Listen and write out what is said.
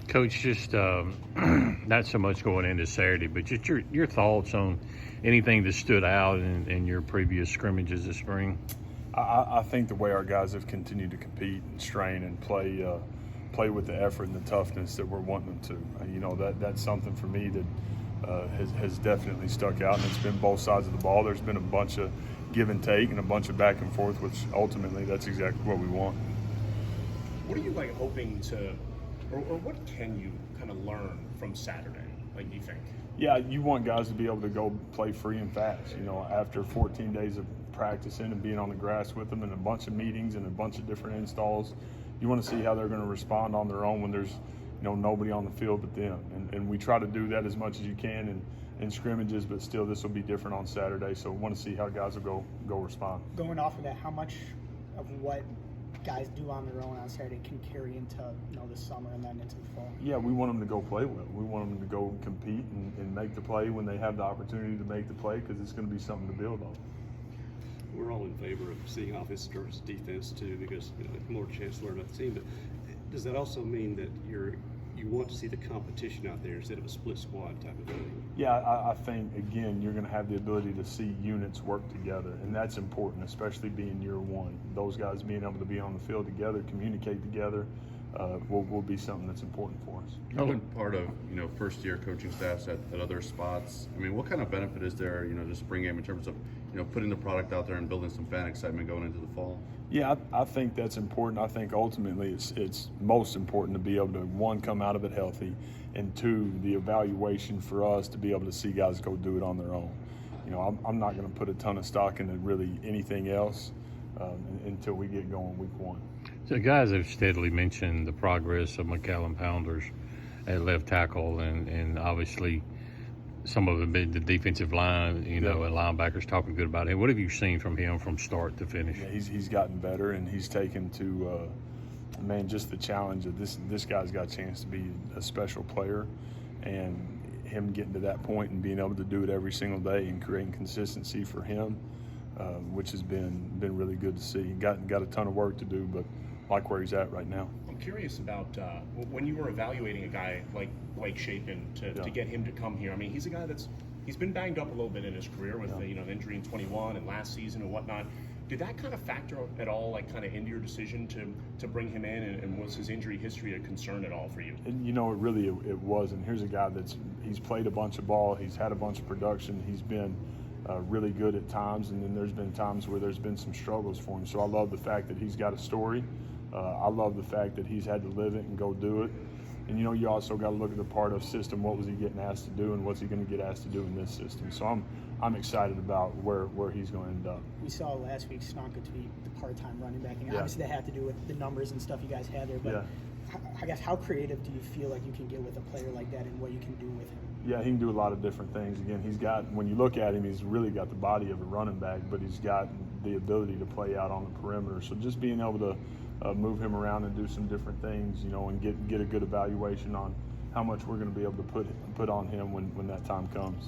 Coach, just not so much going into Saturday, but just your thoughts on anything that stood out in your previous scrimmages this spring. I think the way our guys have continued to compete and strain and play with the effort and the toughness that we're wanting them to. That's something for me that has definitely stuck out, and it's been both sides of the ball. There's been a bunch of give and take and a bunch of back and forth, which ultimately that's exactly what we want. What are you hoping to, or what can you kind of learn from Saturday? Do you think? Yeah, you want guys to be able to go play free and fast. After 14 days of practicing and being on the grass with them and a bunch of meetings and a bunch of different installs, you want to see how they're going to respond on their own when there's nobody on the field but them. And we try to do that as much as you can in scrimmages, but still this will be different on Saturday. So we want to see how guys will go respond. Going off of that, how much of what guys do on their own on Saturday can carry into the summer and then into the fall? Yeah, we want them to go play well. We want them to go compete and make the play when they have the opportunity to make the play, because it's going to be something to build on. We're all in favor of seeing offense versus defense too, because more chance to learn about the team. But does that also mean that you want to see the competition out there instead of a split squad type of thing? Yeah, I think, again, you're going to have the ability to see units work together, and that's important, especially being year one. Those guys being able to be on the field together, communicate together, will be something that's important for us. You've been part of first-year coaching staffs at other spots. I mean, what kind of benefit is there, to spring game in terms of putting the product out there and building some fan excitement going into the fall? Yeah, I think that's important. I think ultimately it's most important to be able to, one, come out of it healthy, and two, the evaluation for us to be able to see guys go do it on their own. I'm not going to put a ton of stock into really anything else until we get going week one. So guys have steadily mentioned the progress of McCallum Pounders at left tackle, and obviously some of the defensive line, and linebackers talking good about him. What have you seen from him from start to finish? Yeah, he's gotten better, and he's taken to just the challenge of this guy's got a chance to be a special player, and him getting to that point and being able to do it every single day and creating consistency for him, which has been really good to see. Got a ton of work to do, but like where he's at right now. I'm curious about when you were evaluating a guy like Blake Shapen to get him to come here. I mean, he's a guy he's been banged up a little bit in his career with an injury in 21 and last season and whatnot. Did that kind of factor at all, into your decision to bring him in, and was his injury history a concern at all for you? And it was. And here's a guy he's played a bunch of ball, he's had a bunch of production, he's been really good at times, and then there's been times where there's been some struggles for him. So I love the fact that he's got a story. I love the fact that he's had to live it and go do it. And you also got to look at the part of system. What was he getting asked to do, and what's he going to get asked to do in this system? So I'm excited about where he's going to end up. We saw last week Snonka tweet the part-time running back, and obviously that had to do with the numbers and stuff you guys had there. But I guess how creative do you feel like you can get with a player like that, and what you can do with him? Yeah, he can do a lot of different things. Again, when you look at him, he's really got the body of a running back, but he's got the ability to play out on the perimeter. So just being able to move him around and do some different things, and get a good evaluation on how much we're going to be able to put on him when that time comes.